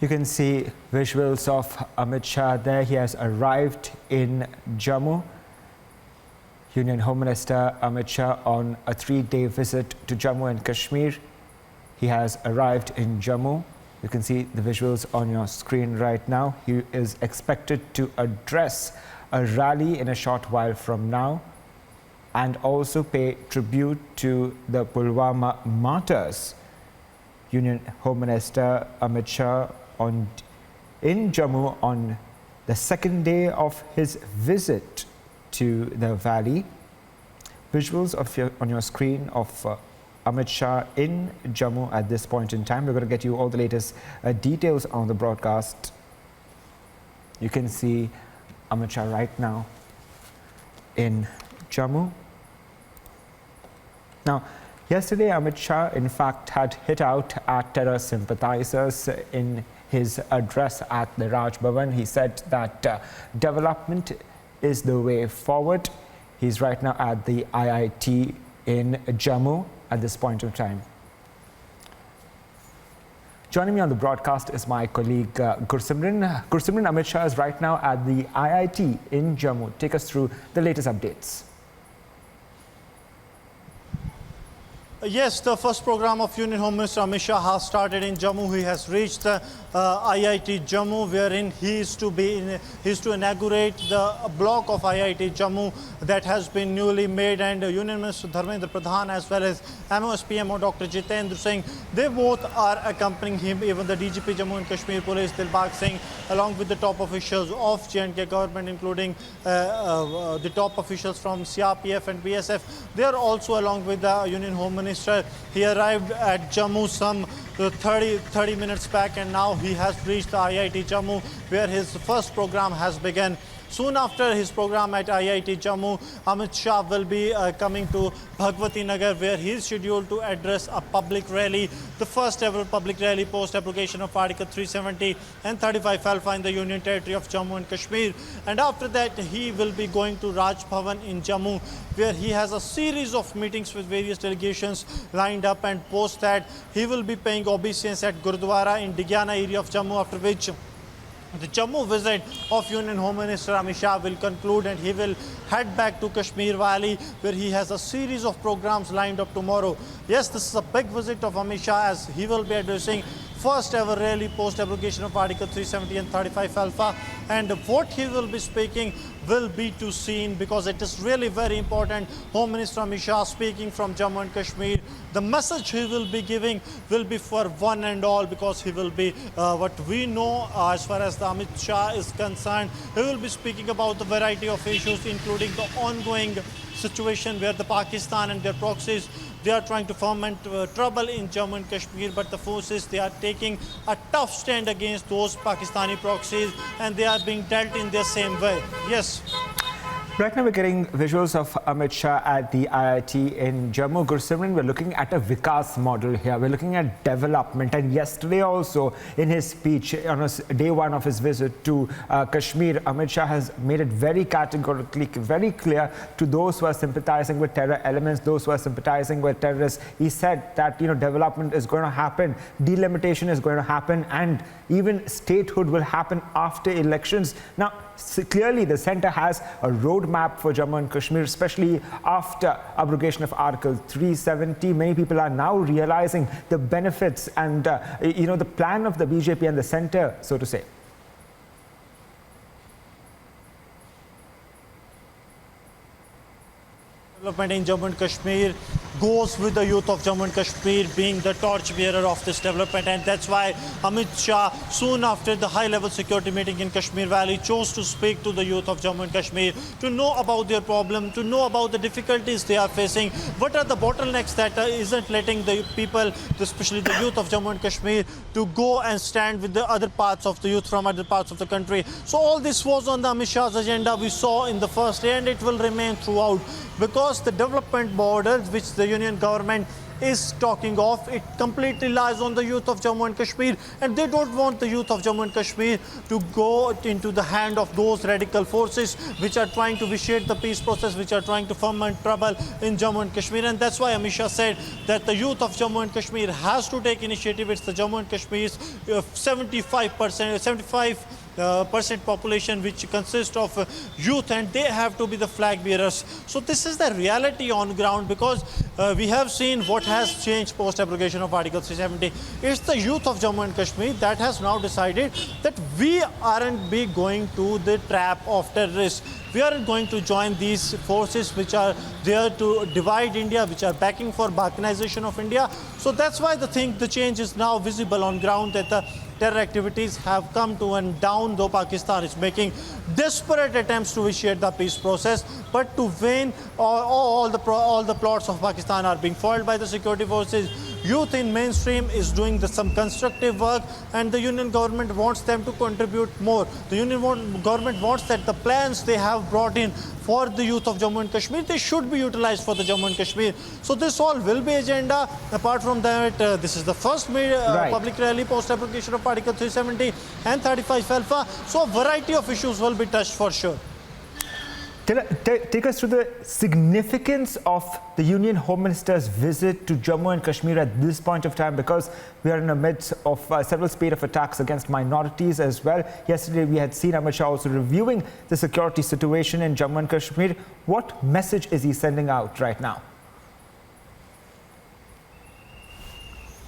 You can see visuals of Amit Shah there. He has arrived in Jammu. Union Home Minister Amit Shah on a 3-day visit to Jammu and Kashmir. He has arrived in Jammu. You can see the visuals on your screen right now. He is expected to address a rally in a short while from now and also pay tribute to the Pulwama martyrs. Union Home Minister Amit Shah in Jammu on the second day of his visit to the valley. Visuals on your screen of Amit Shah in Jammu at this point in time. We're going to get you all the latest details on the broadcast. You can see Amit Shah right now in Jammu. Now, yesterday Amit Shah in fact had hit out at terror sympathizers in his address at the Raj Bhavan. He said that development is the way forward. He's right now at the IIT in Jammu at this point of time. Joining me on the broadcast is my colleague Gursimran. Gursimran, Amit Shah is right now at the IIT in Jammu. Take us through the latest updates. Yes, the first program of Union Home Minister Amit Shah has started in Jammu. He has reached the IIT Jammu, wherein he is to inaugurate the block of IIT Jammu that has been newly made, and Union Minister Dharmendra Pradhan as well as MOSPMO Dr. Jitendra Singh, they both are accompanying him. Even the DGP Jammu and Kashmir Police Dilbag Singh, along with the top officials of J&K government, including the top officials from CRPF and BSF, they are also along with the Union Home Minister. He arrived at Jammu some 30 minutes back, and now he has reached the IIT Jammu, where his first program has begun. Soon after his program at IIT Jammu, Amit Shah will be coming to Bhagwati Nagar, where he is scheduled to address a public rally, the first ever public rally post-application of Article 370 and 35 Alpha in the Union Territory of Jammu and Kashmir. And after that, he will be going to Raj Bhavan in Jammu, where he has a series of meetings with various delegations lined up, and post that he will be paying obeisance at Gurudwara in Digyana area of Jammu, after which the Jammu visit of Union Home Minister Amit Shah will conclude, and he will head back to Kashmir Valley, where he has a series of programs lined up tomorrow. Yes, this is a big visit of Amit Shah, as he will be addressing first ever rally post abrogation of Article 370 and 35 Alpha, and what he will be speaking will be to seen, because it is really very important. Home Minister Amit Shah speaking from Jammu and Kashmir, the message he will be giving will be for one and all, because he will be what we know as far as the Amit Shah is concerned, he will be speaking about the variety of issues, including the ongoing situation where the Pakistan and their proxies, they are trying to foment trouble in Jammu and Kashmir, but the forces, they are taking a tough stand against those Pakistani proxies, and they are being dealt in the same way. Yes. Right now we're getting visuals of Amit Shah at the IIT in Jammu. Gursimran, we're looking at a Vikas model here. We're looking at development. And yesterday also, in his speech on day one of his visit to Kashmir, Amit Shah has made it very categorically, very clear to those who are sympathizing with terror elements, those who are sympathizing with terrorists. He said that, development is going to happen, delimitation is going to happen, and even statehood will happen after elections. Now, clearly the centre has a roadmap for Jammu and Kashmir, especially after abrogation of Article 370. Many people are now realizing the benefits and the plan of the BJP and the centre, so to say. Development in Jammu and Kashmir goes with the youth of Jammu and Kashmir being the torchbearer of this development, and that's why Amit Shah, soon after the high-level security meeting in Kashmir Valley, chose to speak to the youth of Jammu and Kashmir, to know about their problem, to know about the difficulties they are facing, what are the bottlenecks that isn't letting the people, especially the youth of Jammu and Kashmir, to go and stand with the other parts of the youth from other parts of the country. So all this was on the Amit Shah's agenda we saw in the first day, and it will remain throughout, because the development borders which the union government is talking of. It completely lies on the youth of Jammu and Kashmir, and they don't want the youth of Jammu and Kashmir to go into the hand of those radical forces which are trying to vitiate the peace process, which are trying to foment trouble in Jammu and Kashmir. And that's why Amit Shah said that the youth of Jammu and Kashmir has to take initiative. It's the Jammu and Kashmir's 75% population which consists of youth, and they have to be the flag bearers. So this is the reality on ground, because we have seen what has changed post abrogation of Article 370. It's the youth of Jammu and Kashmir that has now decided that we aren't be going to the trap of terrorists. We aren't going to join these forces which are there to divide India, which are backing for balkanization of India. So that's why the change is now visible on ground, that the terror activities have come to an down, though Pakistan is making desperate attempts to vitiate the peace process. But to vain, all the plots of Pakistan are being foiled by the security forces. Youth in mainstream is doing some constructive work, and the union government wants them to contribute more. The union government wants that the plans they have brought in for the youth of Jammu and Kashmir, they should be utilized for the Jammu and Kashmir. So this all will be agenda. Apart from that, this is the first public rally post-application of Article 370 and 35 Alpha. So a variety of issues will be touched for sure. Take us through the significance of the Union Home Minister's visit to Jammu and Kashmir at this point of time, because we are in the midst of several spate of attacks against minorities as well. Yesterday, we had seen Amit Shah also reviewing the security situation in Jammu and Kashmir. What message is he sending out right now?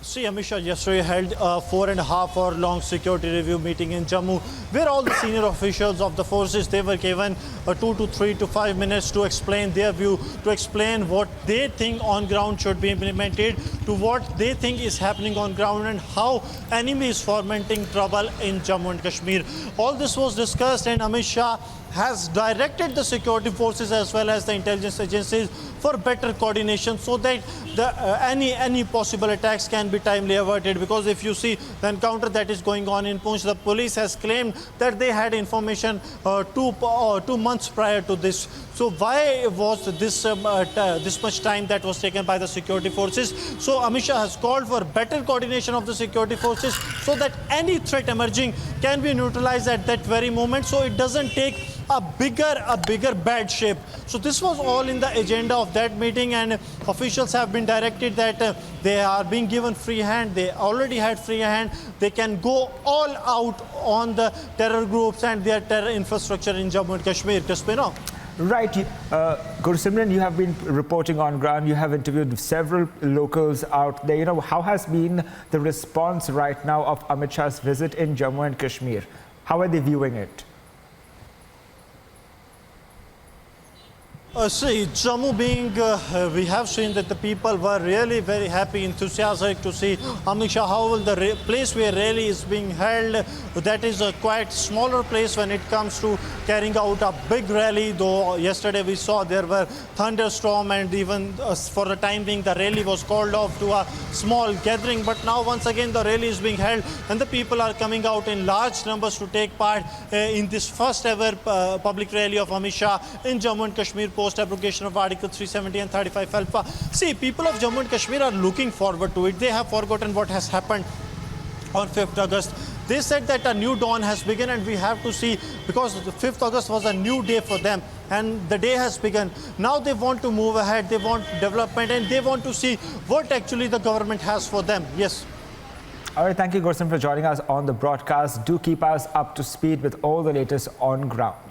See, Amit Shah yesterday held a 4.5-hour long security review meeting in Jammu, where all the senior officials of the forces, they were given 2 to 3 to 5 minutes to explain their view, to explain what they think on ground should be implemented, to what they think is happening on ground, and how enemy is fomenting trouble in Jammu and Kashmir. All this was discussed, and Amit Shah has directed the security forces as well as the intelligence agencies for better coordination, so that any possible attacks can be timely averted. Because if you see the encounter that is going on in Poonch, the police has claimed that they had information 2 months prior to this. So why was this much time that was taken by the security forces? So Amit Shah has called for better coordination of the security forces, so that any threat emerging can be neutralized at that very moment, so it doesn't take a bigger bad shape. So this was all in the agenda of that meeting, and officials have been directed that they are being given free hand. They already had free hand. They can go all out on the terror groups and their terror infrastructure in Jammu and Kashmir. Kaspino? Right. Gursimran, you have been reporting on ground. You have interviewed several locals out there. How has been the response right now of Amit Shah's visit in Jammu and Kashmir? How are they viewing it? See, Jammu being, we have seen that the people were really very happy, enthusiastic to see Amit Shah. However, the place where rally is being held, that is a quite smaller place when it comes to carrying out a big rally. Though yesterday we saw there were thunderstorm, and even for the time being the rally was called off to a small gathering. But now once again the rally is being held, and the people are coming out in large numbers to take part in this first ever public rally of Amit Shah in Jammu and Kashmir post-abrogation of Article 370 and 35 Alpha. See, people of Jammu and Kashmir are looking forward to it. They have forgotten what has happened on 5th August. They said that a new dawn has begun, and we have to see, because the 5th August was a new day for them, and the day has begun. Now they want to move ahead, they want development, and they want to see what actually the government has for them. Yes. All right, thank you, Gursimran, for joining us on the broadcast. Do keep us up to speed with all the latest on ground.